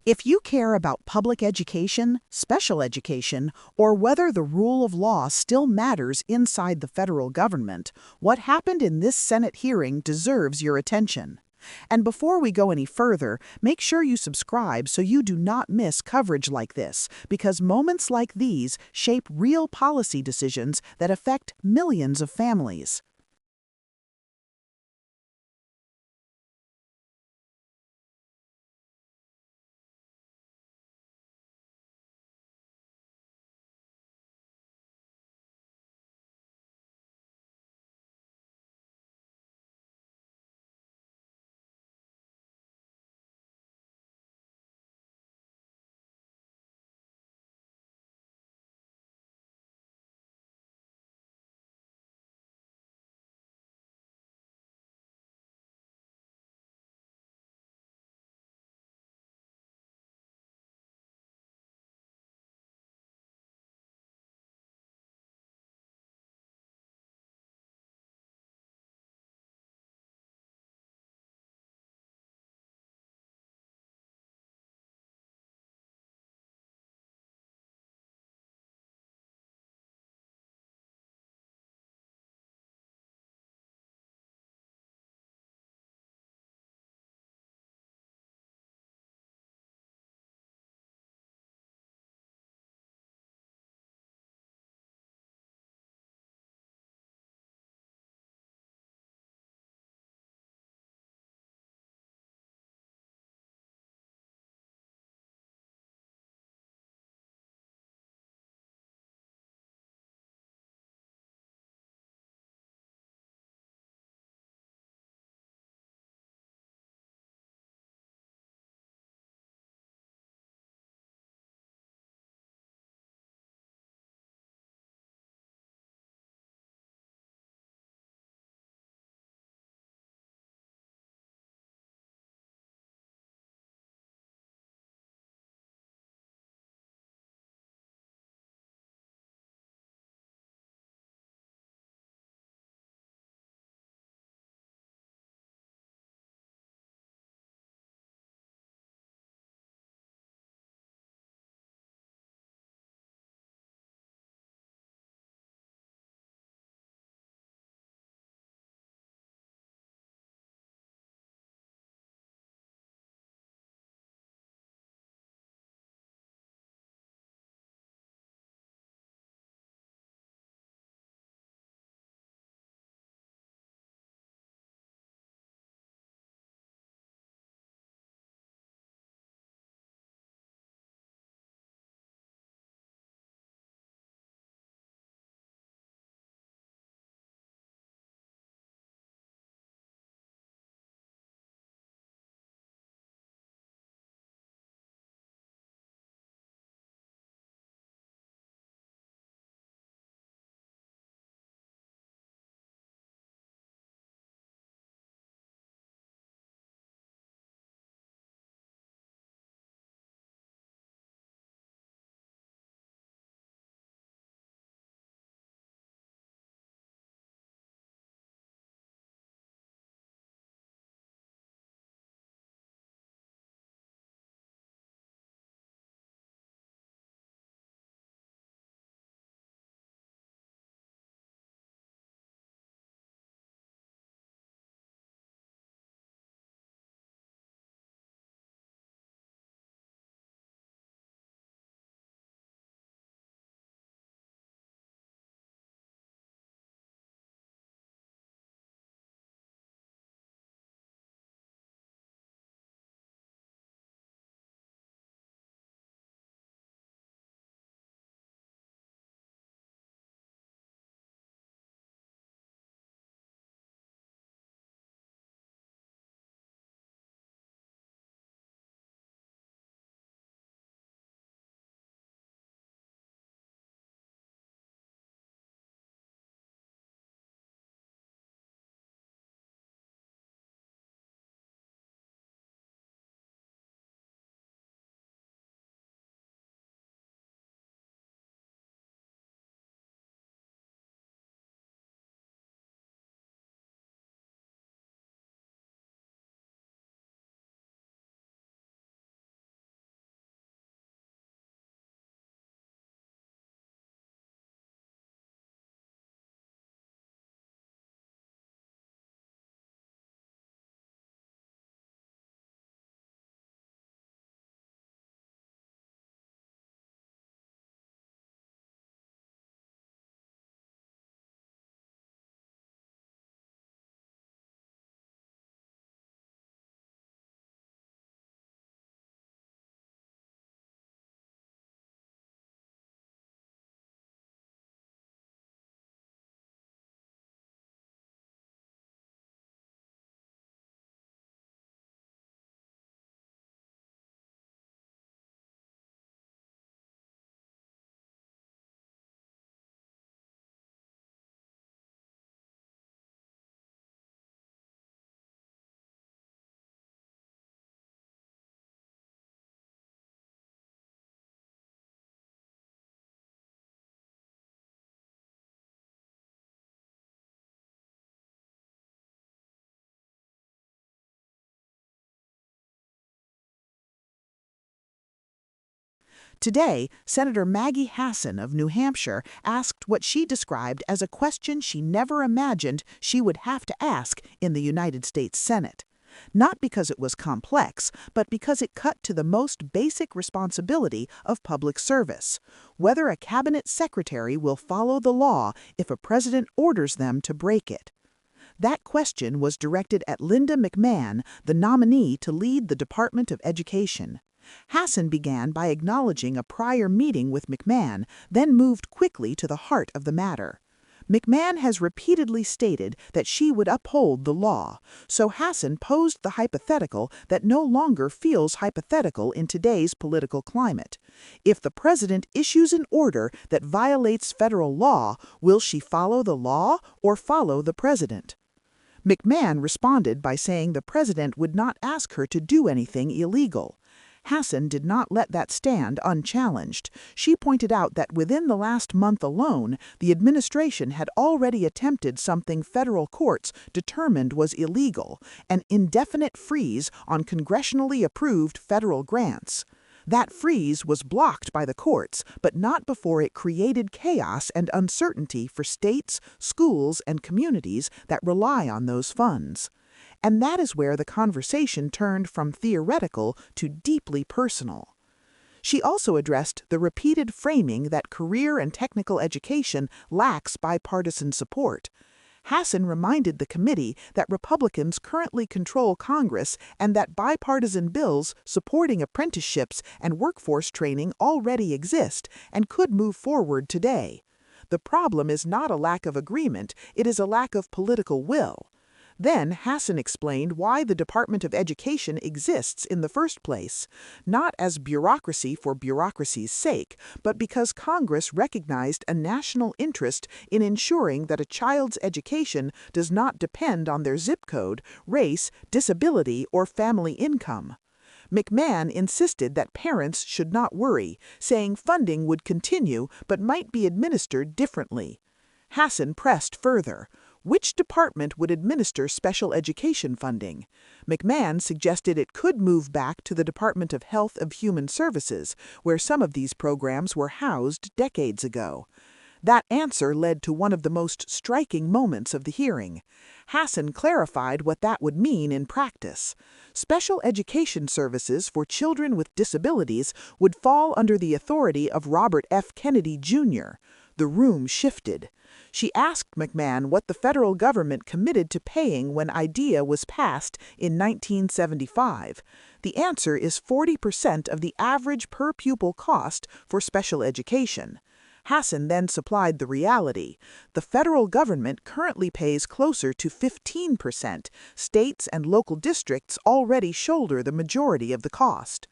If you care about public education, special education, or whether the rule of law still matters inside the federal government, what happened in this Senate hearing deserves your attention. And before we go any further, make sure you subscribe so you do not miss coverage like this, because moments like these shape real policy decisions that affect millions of families. Today, Senator Maggie Hassan of New Hampshire asked what she described as a question she never imagined she would have to ask in the United States Senate. Not because it was complex, but because it cut to the most basic responsibility of public service: whether a cabinet secretary will follow the law if a president orders them to break it. That question was directed at Linda McMahon, the nominee to lead the Department of Education. Hassan began by acknowledging a prior meeting with McMahon, then moved quickly to the heart of the matter. McMahon has repeatedly stated that she would uphold the law, so Hassan posed the hypothetical that no longer feels hypothetical in today's political climate. If the president issues an order that violates federal law, will she follow the law or follow the president? McMahon responded by saying the president would not ask her to do anything illegal. Hassan did not let that stand unchallenged. She pointed out that within the last month alone, the administration had already attempted something federal courts determined was illegal: an indefinite freeze on congressionally approved federal grants. That freeze was blocked by the courts, but not before it created chaos and uncertainty for states, schools, and communities that rely on those funds. And that is where the conversation turned from theoretical to deeply personal. She also addressed the repeated framing that career and technical education lacks bipartisan support. Hassan reminded the committee that Republicans currently control Congress and that bipartisan bills supporting apprenticeships and workforce training already exist and could move forward today. The problem is not a lack of agreement, it is a lack of political will. Then Hassan explained why the Department of Education exists in the first place, not as bureaucracy for bureaucracy's sake, but because Congress recognized a national interest in ensuring that a child's education does not depend on their zip code, race, disability, or family income. McMahon insisted that parents should not worry, saying funding would continue but might be administered differently. Hassan pressed further. Which department would administer special education funding? McMahon suggested it could move back to the Department of Health and Human Services, where some of these programs were housed decades ago. That answer led to one of the most striking moments of the hearing. Hassan clarified what that would mean in practice. Special education services for children with disabilities would fall under the authority of Robert F. Kennedy, Jr. The room shifted. She asked McMahon what the federal government committed to paying when IDEA was passed in 1975. The answer is 40% of the average per-pupil cost for special education. Hassan then supplied the reality. The federal government currently pays closer to 15%. States and local districts already shoulder the majority of the cost.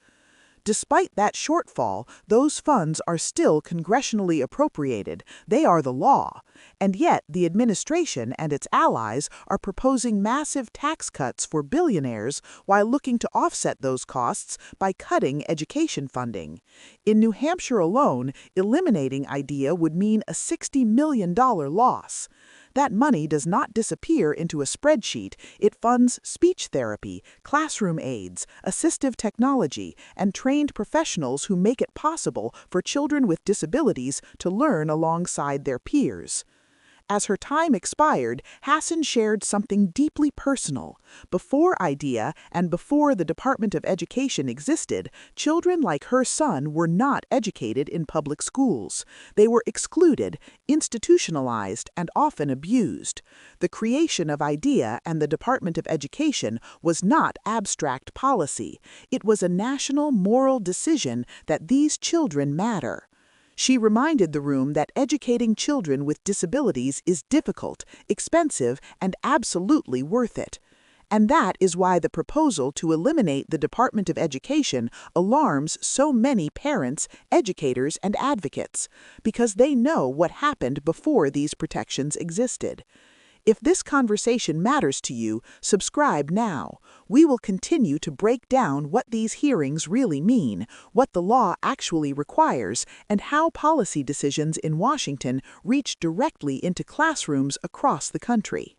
Despite that shortfall, those funds are still congressionally appropriated. They are the law. And yet, the administration and its allies are proposing massive tax cuts for billionaires while looking to offset those costs by cutting education funding. In New Hampshire alone, eliminating IDEA would mean a $60 million loss. That money does not disappear into a spreadsheet. It funds speech therapy, classroom aids, assistive technology, and trained professionals who make it possible for children with disabilities to learn alongside their peers. As her time expired, Hassan shared something deeply personal. Before IDEA and before the Department of Education existed, children like her son were not educated in public schools. They were excluded, institutionalized, and often abused. The creation of IDEA and the Department of Education was not abstract policy. It was a national moral decision that these children matter. She reminded the room that educating children with disabilities is difficult, expensive, and absolutely worth it. And that is why the proposal to eliminate the Department of Education alarms so many parents, educators, and advocates, because they know what happened before these protections existed. If this conversation matters to you, subscribe now. We will continue to break down what these hearings really mean, what the law actually requires, and how policy decisions in Washington reach directly into classrooms across the country.